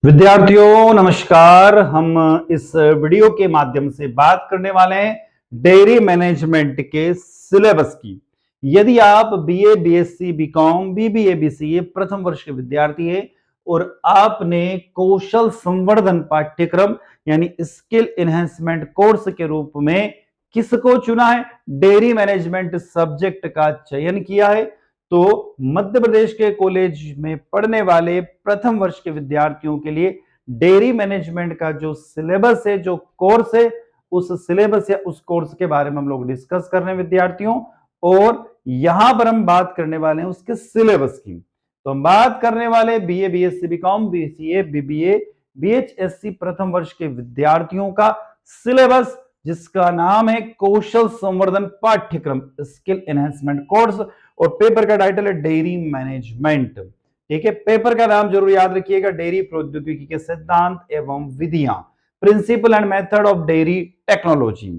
विद्यार्थियों नमस्कार। हम इस वीडियो के माध्यम से बात करने वाले हैं डेयरी मैनेजमेंट के सिलेबस की। यदि आप BA, BSc, BCom, BBA, BCA प्रथम वर्ष के विद्यार्थी हैं और आपने कौशल संवर्धन पाठ्यक्रम यानी स्किल एनहेंसमेंट कोर्स के रूप में किसको चुना है, डेयरी मैनेजमेंट सब्जेक्ट का चयन किया है, तो मध्य प्रदेश के कॉलेज में पढ़ने वाले प्रथम वर्ष के विद्यार्थियों के लिए डेयरी मैनेजमेंट का जो सिलेबस है, जो कोर्स है, उस सिलेबस या उस कोर्स के बारे में हम लोग डिस्कस कर रहे हैं विद्यार्थियों। और यहां पर हम बात करने वाले हैं उसके सिलेबस की। तो हम बात करने वाले BA, BSc, BCom, BCA, BBA, बीएचएससी प्रथम वर्ष के विद्यार्थियों का सिलेबस, जिसका नाम है कौशल संवर्धन पाठ्यक्रम स्किल एनहेंसमेंट कोर्स, और पेपर का टाइटल है डेयरी मैनेजमेंट। ठीक है, पेपर का नाम जरूर याद रखिएगा, डेयरी प्रौद्योगिकी के सिद्धांत एवं विधियां, principle and method of dairy technology.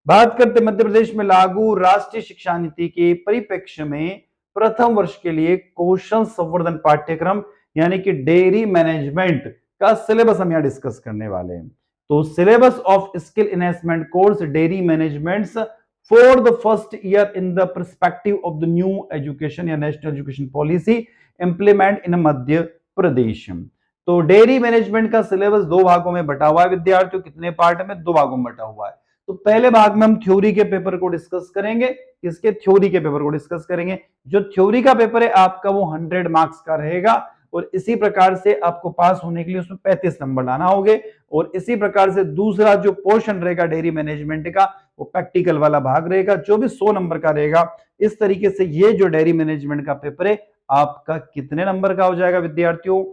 बात करते मध्य प्रदेश में लागू राष्ट्रीय शिक्षा नीति के परिप्रेक्ष्य में प्रथम वर्ष के लिए कौशल संवर्धन पाठ्यक्रम यानी कि डेयरी मैनेजमेंट का सिलेबस हम यहां डिस्कस करने वाले हैं। तो syllabus of skill enhancement course dairy management for the first year in the perspective of the new education या national education policy implement in Madhya Pradesh. तो डेयरी मैनेजमेंट का सिलेबस दो भागों में बटा हुआ है विद्यार्थियों। कितने पार्ट में? दो भागों में बटा हुआ है। तो पहले भाग में हम थ्योरी के पेपर को डिस्कस करेंगे। इसके थ्योरी के पेपर को डिस्कस करेंगे। जो थ्योरी का पेपर है आपका वो 100 मार्क्स का रहेगा और इसी प्रकार से आपको पास होने के लिए उसमें 35 नंबर लाना होंगे। और इसी प्रकार से दूसरा जो पोर्शन रहेगा डेयरी मैनेजमेंट का वो प्रैक्टिकल वाला भाग रहेगा, जो भी 100 नंबर का रहेगा। इस तरीके से ये जो डेयरी मैनेजमेंट का पेपर है आपका कितने नंबर का हो जाएगा विद्यार्थियों?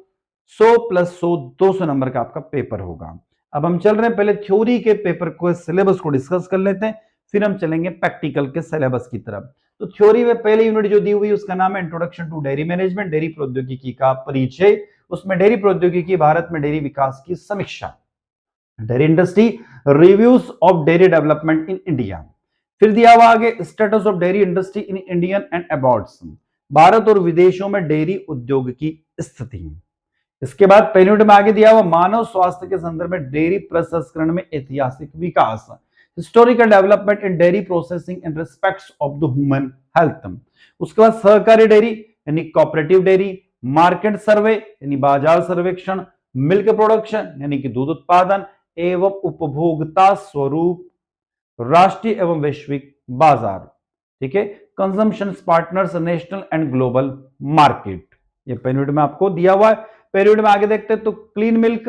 100 प्लस 100 200 नंबर का आपका पेपर होगा। अब हम चल रहे हैं, पहले थ्योरी के पेपर को सिलेबस को डिस्कस कर लेते हैं, फिर हम चलेंगे प्रैक्टिकल के सिलेबस की तरफ। तो थ्योरी में पहली यूनिट जो दी हुई उसका नाम है introduction to dairy management, dairy प्रौद्योगिकी का परिचय। उसमें डेयरी प्रौद्योगिकी, भारत में डेयरी विकास की समीक्षा, dairy industry, reviews of dairy development in India. फिर दिया हुआ आगे status of dairy industry in Indian and abroad, Bharat और विदेशों में डेयरी उद्योग की स्थिति। इसके बाद पहले यूनिट में आगे दिया हुआ मानव स्वास्थ्य के संदर्भ में डेयरी प्रसंस्करण में ऐतिहासिक विकास, historical development in dairy processing in respects of the human health. उसके बाद सहकारी डेयरी यानी कोऑपरेटिव डेयरी, मार्केट सर्वे यानी बाजार सर्वेक्षण, मिल्क प्रोडक्शन यानी कि दूध उत्पादन एवं उपभोक्ता स्वरूप, राष्ट्रीय एवं वैश्विक बाजार। ठीक है, consumption partners, national and global market. ये पहले यूनिट में आपको दिया हुआ है। पहले यूनिट में आगे देखते हैं तो clean milk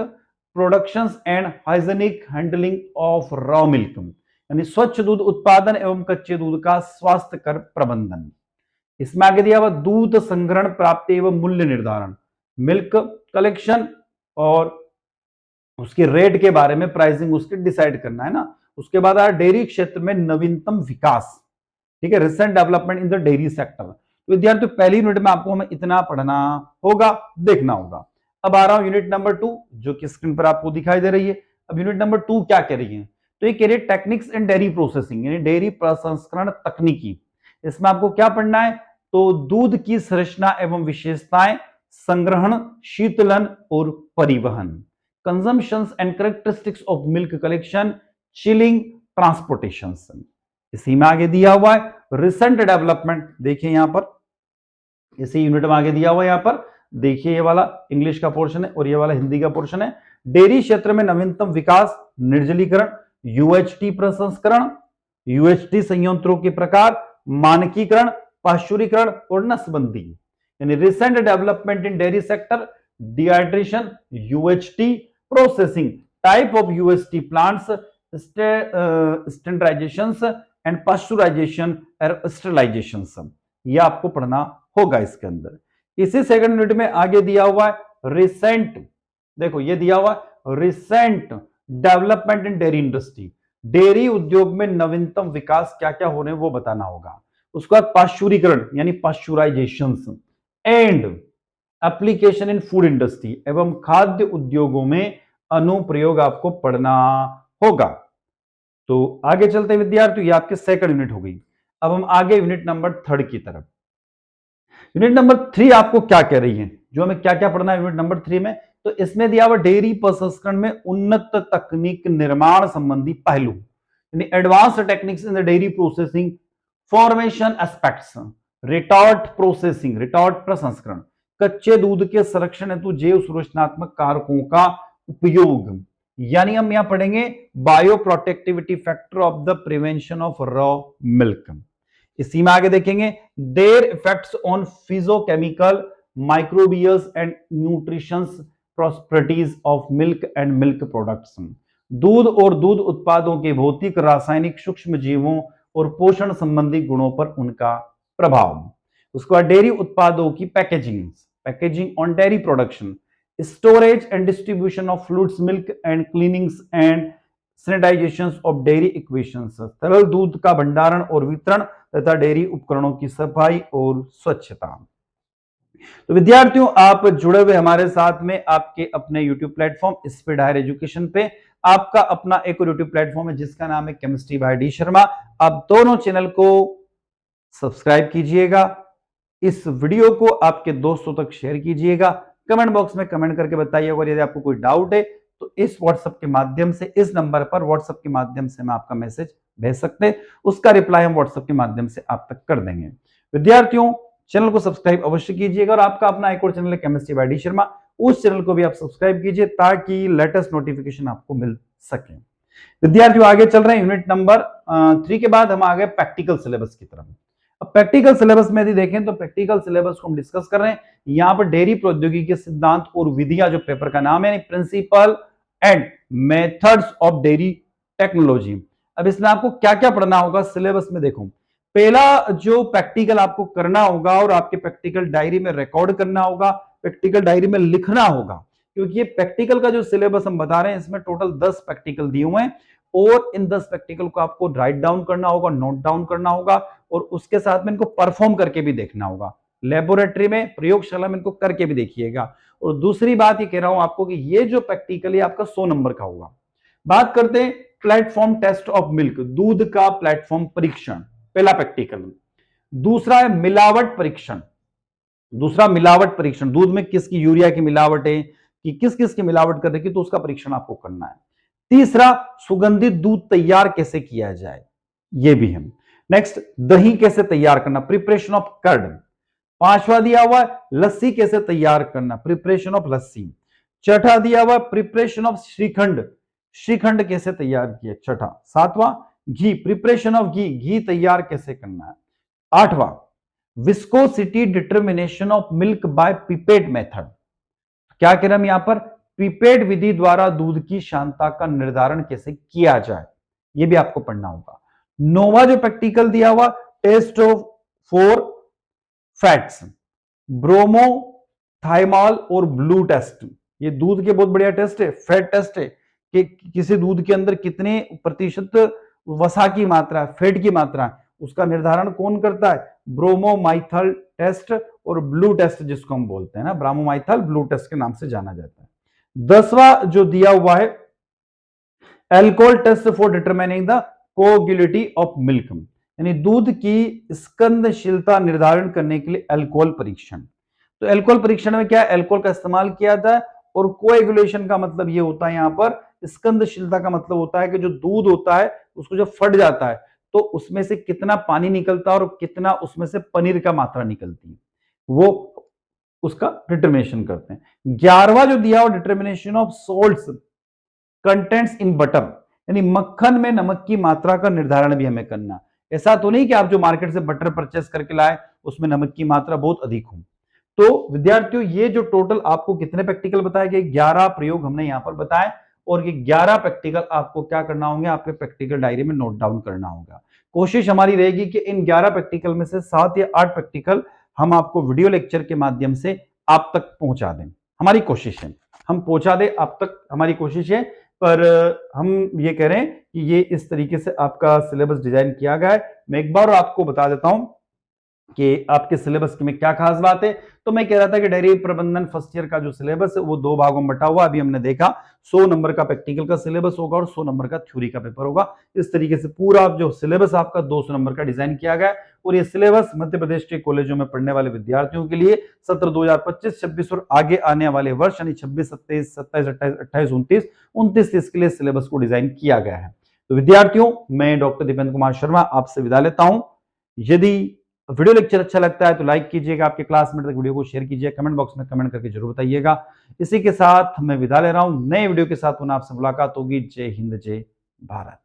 productions and hygienic handling of raw milk यानी स्वच्छ दूध उत्पादन एवं कच्चे दूध का स्वास्थ्यकर प्रबंधन। इसमें आगे दिया हुआ दूध संग्रहण, प्राप्ति एवं मूल्य निर्धारण, मिल्क कलेक्शन और उसके रेट के बारे में, प्राइसिंग उसके डिसाइड करना है ना। उसके बाद आया डेयरी क्षेत्र में नवीनतम विकास, ठीक है, recent development in the dairy sector. तो विद्यार्थियों पहली यूनिट में आपको हमें इतना पढ़ना होगा, देखना होगा। अब आ रहा हूं यूनिट नंबर 2 जो कि स्क्रीन पर आपको दिखाई दे रही है। अब यूनिट नंबर 2 क्या कह रही है? तो ये कह रही है टेक्निक्स इन डेयरी प्रोसेसिंग यानी डेयरी प्रसंस्करण तकनीकी। इसमें आपको क्या पढ़ना है? तो दूध की संरचना एवं विशेषताएं, संग्रहण, शीतलन और परिवहन, consumptions and characteristics of milk collection, chilling, transportation. इसी में आगे दिया हुआ है रिसेंट डेवलपमेंट। देखिए यहां पर इसी यूनिट में आगे दिया हुआ है, यहां पर देखिए ये वाला इंग्लिश का पोर्शन है और ये वाला हिंदी का पोर्शन है। डेयरी क्षेत्र में नवीनतम विकास, निर्जलीकरण, यूएचटी प्रसंस्करण, यूएचटी संयंत्रों के प्रकार, मानकीकरण, पाश्चुरीकरण और नसबंदी यानी recent development in dairy sector, dehydration, UHT processing, type of UHT plants, standardization and pasteurization और स्टरलाइजेशन। यह आपको पढ़ना होगा इसके अंदर। इसी सेकंड यूनिट में आगे दिया हुआ है रिसेंट, देखो ये दिया हुआ है recent development in dairy industry, dairy उद्योग में नवीनतम विकास क्या क्या हो रहे हैं वो बताना होगा। उसके बाद पाश्चुरीकरण यानी pasteurisation and application in food industry एवं खाद्य उद्योगों में अनुप्रयोग आपको पढ़ना होगा। तो आगे चलते हैं विद्यार्थियों, ये आपके सेकंड यूनिट हो गई। अब हम आगे यूनिट नंबर 3 की तरफ। यूनिट नंबर 3 आपको क्या कह रही है, जो हमें क्या क्या पढ़ना है यूनिट नंबर 3 में? तो इसमें दिया हुआ डेयरी प्रसंस्करण में उन्नत तकनीक निर्माण संबंधी पहलू, यानी advanced techniques in the dairy processing, formation aspects, retort processing, retort प्रसंस्करण, कच्चे दूध के संरक्षण हेतु जैव संरचनात्मक कारकों का उपयोग, यानी हम यहां पढ़ेंगे bio protectivity factor of the prevention of raw milk. इसी में आगे देखेंगे their effects on physicochemical, microbials and nutritions properties of milk and milk products, दूध और दूध उत्पादों के भौतिक, रासायनिक, सूक्ष्म जीवों और पोषण संबंधी गुणों पर उनका प्रभाव। उसके बाद डेयरी उत्पादों की packaging, packaging on dairy production, storage and distribution of fluids, milk and cleanings and sanitization of dairy equations, तरल दूध का भंडारण और वितरण तथा डेयरी उपकरणों की सफाई और स्वच्छता। तो विद्यार्थियों, आप जुड़े हुए हमारे साथ में आपके अपने YouTube platform speed higher education पे, आपका अपना एक और YouTube प्लेटफॉर्म है जिसका नाम है केमिस्ट्री बाय डी शर्मा। आप दोनों चैनल को सब्सक्राइब कीजिएगा, इस वीडियो को आपके दोस्तों तक शेयर कीजिएगा, कमेंट बॉक्स में कमेंट करके बताइएगा, और यदि आपको कोई डाउट है तो इस व्हाट्सएप के माध्यम से, इस नंबर पर व्हाट्सएप के माध्यम से हम आपका मैसेज भेज सकते हैं, उसका रिप्लाई हम व्हाट्सएप के माध्यम से आप तक कर देंगे। विद्यार्थियों, चैनल को सब्सक्राइब अवश्य कीजिएगा, और आपका अपना एक और चैनल है केमिस्ट्री बाय डी शर्मा, उस चैनल को भी आप सब्सक्राइब कीजिए ताकि लेटेस्ट नोटिफिकेशन आपको मिल सके। विद्यार्थियों, आगे चल रहे हैं यूनिट नंबर 3 के बाद हम आ गए प्रैक्टिकल सिलेबस की तरफ। अब प्रैक्टिकल सिलेबस में यदि देखें तो प्रैक्टिकल सिलेबस को हम डिस्कस कर रहे हैं। यहां पर डेयरी प्रौद्योगिकी के सिद्धांत और विधियां, जो पेपर का नाम है, principle and methods of dairy technology. अब इसमें आपको क्या क्या पढ़ना होगा सिलेबस में, देखो पहला जो प्रैक्टिकल आपको करना होगा और आपके प्रैक्टिकल डायरी में रिकॉर्ड करना होगा, प्रैक्टिकल डायरी में लिखना होगा, क्योंकि ये प्रैक्टिकल का जो सिलेबस हम बता रहे हैं इसमें टोटल 10 प्रैक्टिकल दिए हुए हैं, और इन 10 प्रैक्टिकल को आपको राइट डाउन करना होगा, नोट डाउन करना होगा, और उसके साथ में इनको परफॉर्म करके भी देखना होगा, लेबोरेटरी में, प्रयोगशाला में इनको करके भी देखिएगा। और दूसरी बात ये कह रहा हूं आपको कि ये जो प्रैक्टिकल है आपका 100 नंबर का होगा। बात करते हैं प्लेटफॉर्म टेस्ट ऑफ मिल्क, दूध का प्लेटफॉर्म परीक्षण, पहला प्रैक्टिकल। दूसरा है मिलावट परीक्षण, दूसरा मिलावट परीक्षण, दूध में किसकी यूरिया की मिलावट है कि किस किस की मिलावट कर रही है, तो उसका परीक्षण आपको करना है। तीसरा, सुगंधित दूध तैयार कैसे किया जाए, यह भी है। नेक्स्ट, दही कैसे तैयार करना, प्रिपरेशन ऑफ कर्ड। पांचवा दिया हुआ लस्सी कैसे तैयार करना, प्रिपरेशन ऑफ लस्सी। छठा दिया हुआ प्रिपरेशन ऑफ श्रीखंड, श्रीखंड कैसे तैयार किया, छठा। सातवां, घी, प्रिपरेशन ऑफ घी, घी तैयार कैसे करना है। आठवां, viscosity determination of milk bye pipette method, क्या कह रहे हम यहां पर, पिपेट विधि द्वारा दूध की शांता का निर्धारण कैसे किया जाए, यह भी आपको पढ़ना होगा। नौवां जो प्रैक्टिकल दिया हुआ, test of 4 fats, bromo, thymol और ब्लू टेस्ट, ये दूध के बहुत बढ़िया टेस्ट है, फैट टेस्ट है कि किसी दूध के अंदर कितने प्रतिशत वसा की मात्रा है, फैट की मात्रा है, उसका निर्धारण कौन करता है, ब्रोमोमाइथल टेस्ट और ब्लू टेस्ट जिसको हम बोलते हैं ना, ब्रोमोमाइथल ब्लू टेस्ट के नाम से जाना जाता है। 10वां जो दिया हुआ है, alcohol test for determining the coagulity of milk, यानी दूध की स्कंदशीलता निर्धारण करने के लिए अल्कोहल परीक्षण। तो अल्कोहल परीक्षण में क्या है, अल्कोहल का इस्तेमाल किया जाता है, और कोएगुलेशन का मतलब ये होता है, यहां पर स्कंदशीलता का मतलब होता है कि जो दूध होता है उसको जब फट जाता है तो उसमें से कितना पानी निकलता है और कितना उसमें से पनीर का मात्रा निकलती है, वो उसका डिटर्मिनेशन करते हैं। 11वां जो दिया हो, determination of salts contents in butter, यानी मक्खन में नमक की मात्रा का निर्धारण भी हमें करना। ऐसा तो नहीं कि आप जो मार्केट से बटर परचेस करके लाए उसमें नमक की मात्रा बहुत अधिक हो। तो विद्यार्थियों, ये जो टोटल आपको कितने प्रैक्टिकल बताए गए, 11 प्रयोग हमने यहां पर बताए, और ये 11 प्रैक्टिकल आपको क्या करना होंगे, आपके प्रैक्टिकल डायरी में नोट डाउन करना होगा। कोशिश हमारी रहेगी कि इन 11 प्रैक्टिकल में से 7 या 8 प्रैक्टिकल हम आपको वीडियो लेक्चर के माध्यम से आप तक पहुंचा दें। हमारी कोशिश है हम पहुंचा दें आप तक, हमारी कोशिश है, पर हम ये कह रहे हैं कि ये इस तरीके से आपका सिलेबस डिजाइन किया गया है। मैं एक बार आपको बता देता हूं कि आपके सिलेबस में क्या खास बात है। तो मैं कह रहा था कि डेयरी प्रबंधन फर्स्ट ईयर का जो सिलेबस है वो 2 भागों में बटा हुआ। अभी हमने देखा 100 नंबर का प्रैक्टिकल का सिलेबस होगा और 100 नंबर का थ्योरी का पेपर होगा। इस तरीके से पूरा जो सिलेबस आपका 200 नंबर का डिजाइन किया गया है और ये सिलेबस मध्य प्रदेश के कॉलेजों में पढ़ने वाले विद्यार्थियों के लिए सत्र 2025-26 और आगे आने वाले वर्ष यानी 26, 27, 27, 28, 29, 29 के लिए सिलेबस को डिजाइन किया गया है। तो विद्यार्थियों, मैं डॉक्टर दीपेंद्र कुमार शर्मा आपसे विदा लेता हूं। यदि वीडियो लेक्चर अच्छा लगता है तो लाइक कीजिएगा, आपके क्लासमेट तक वीडियो को शेयर कीजिए, कमेंट बॉक्स में कमेंट करके जरूर बताइएगा। इसी के साथ मैं विदा ले रहा हूं, नए वीडियो के साथ पुनः आपसे मुलाकात होगी। जय हिंद, जय भारत।